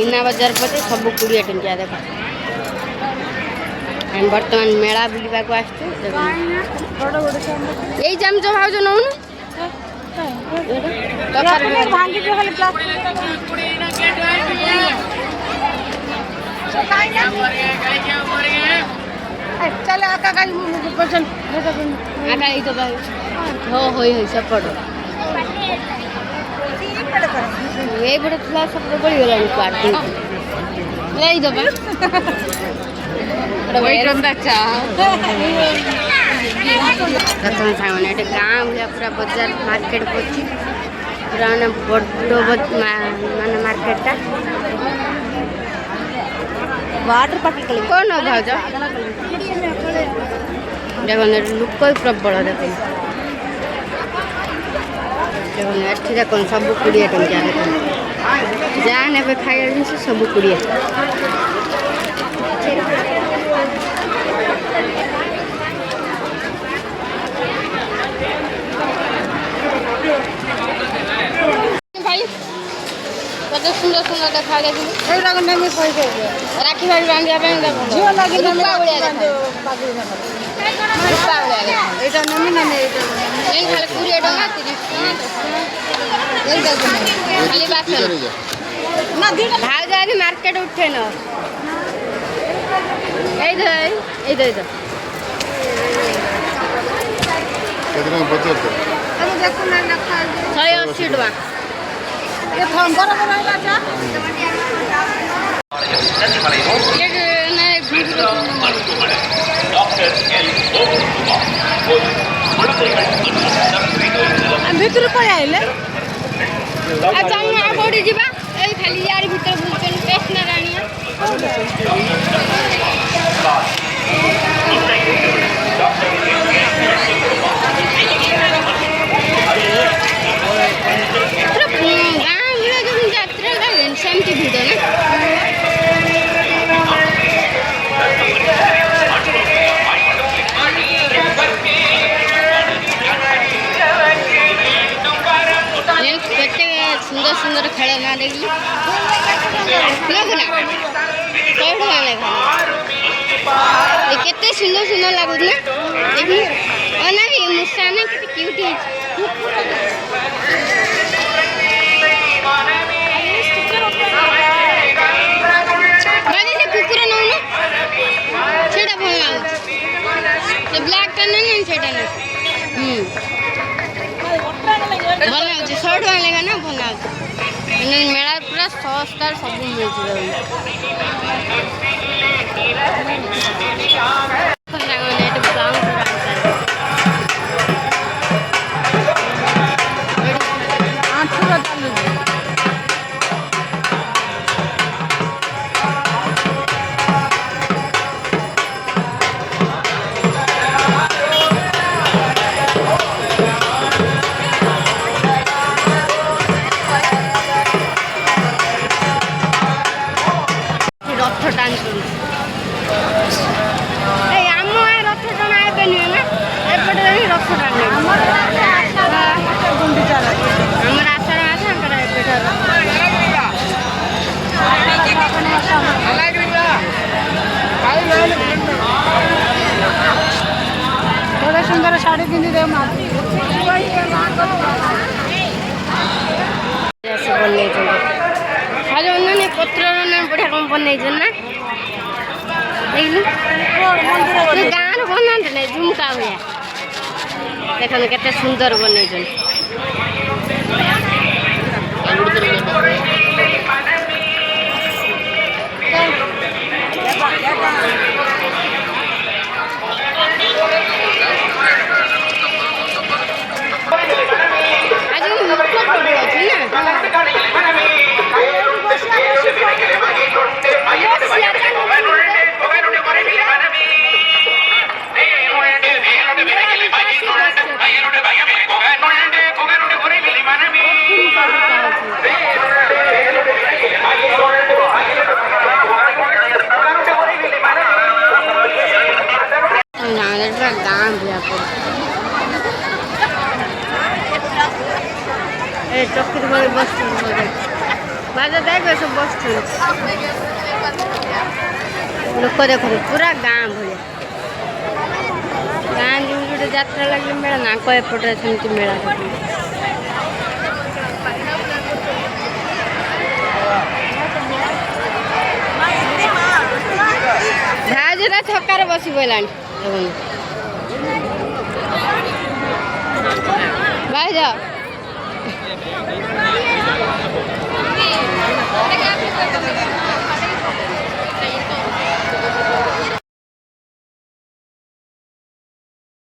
मीना बजार पटे सब 20 टंकिया देख हम बर्तमान मेला बुलवा को आछू यही जाम जो भाव जो नौ भांगी जो खाली चल आका का पसंद आका ही तो भाई हो होई सपड़ ये बड़े थोड़ा सब बड़ी हो रहा काट ले दो बा वेट ऑन द चा कथन सामने एटे गांव या पूरा बाजार मार्केट पची पूरा ना बड्डो माने मार्केट ता वाटर पार्टिकल कौन भाज देखो लुक प्रबल देखो देखो एठी देखो सब 20 टंकिया देखो जहाँ ने खाइबा जिनिस सब 20 भाई कत सुंदर सुंदर देखा देखी राखी भाई बांधिया झील लगे खाली 20 टका 30 भाव जाए मार्केट उठे न शहे 80 टका ये फोन करो बनाइला जा ये ना भीतर पड़े आइले अच्छा हम आ कोडी जीवा ए खाली यार भीतर बुलचन पेस्ट ना रानिया सेमती भिड़ ना सुंदर सुंदर खेलना देखली केते सुंदर सुंदर लगुच ना देखी ना भी मुस्कान केते क्यूट है कुकुर नौ सेटा भल लगे ब्लैक टा ना सेटा भल लगे 100 टका लेगा ना भल लगे मेला पूरा सस्ता सब सुंदर साड़ी पिंधि दे खाली उन्होंने पत्र बढ़िया कम बनई ना गाँव बना झुमका हुआ देखो केते सुंदर बनई गाँव चौकी बस बाजा देख सब बस लोक देख पूरा गाँ भाया गाँ जो जात्रा लगे मेला ना एपटे सेमती मेला झाजुरा छकार बस पड़ा भाई जाओ